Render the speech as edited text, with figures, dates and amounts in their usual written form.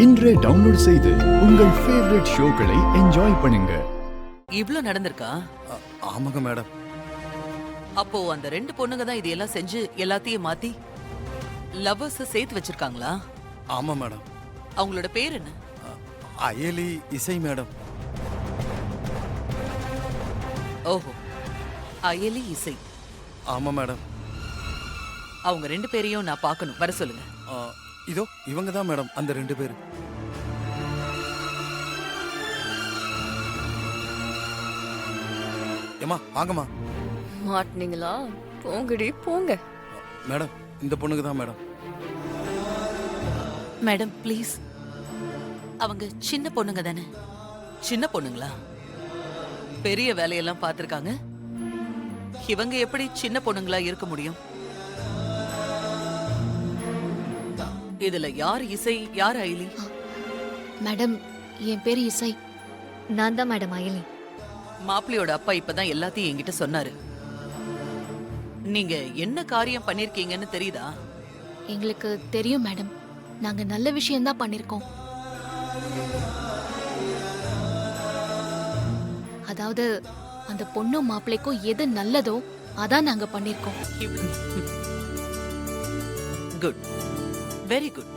இன்றே டவுன்லோட் செய்து உங்கள் ஃபேவரட் ஷோக்களை என்ஜாய் பண்ணுங்க. இவ்ளோ நடந்திருக்கா? ஆமாங்க மேடம். அப்போ அந்த ரெண்டு பொண்ணுங்க தான் இதெல்லாம் செஞ்சு எல்லாத்தையும் மாத்தி லவ்வர்ஸ் சேர்த்து வச்சிருக்காங்களா? ஆமா மேடம். அவங்களோட பேர் என்ன? அயலி இசை மேடம். ஓஹோ, அயலி இசை. ஆமா மேடம். அவங்க ரெண்டு பேரையும் நான் பார்க்கணும், வர சொல்லுங்க. இதோ இவங்க தான் மேடம், அந்த ரெண்டு பேர். ஏமா வாங்கம்மா. மாட்டினீங்களா? போங்கடி போங்க. மேடம், இந்த பொண்ணுக்கு தான் மேடம். Madam please. அவங்க சின்ன பொண்ணுங்க தானே? சின்ன பொண்ணுங்களா? பெரிய வேலையெல்லாம் பார்த்திருக்காங்க. இவங்க எப்படி சின்ன பொண்ணுங்களா இருக்க முடியும்? இதுல யார் இசை, யார் அயலி? மேடம், என் பேரு இசை. நான் தான் மேடம் அயலி. மாப்பிள்ளையோட அப்பா இப்பதான் எல்லாத்தையும் என்கிட்ட சொன்னாரு. நீங்க என்ன காரியம் பண்ணிருக்கீங்கன்னு தெரியுதா? எங்களுக்கு தெரியும் மேடம். நாங்க நல்ல விஷயம்தான் பண்ணிருக்கோம். அதாவது அந்த பொண்ணும் மாப்பிள்ளைக்கும் எது நல்லதோ அதான் நாங்க பண்ணிருக்கோம். Good, very good.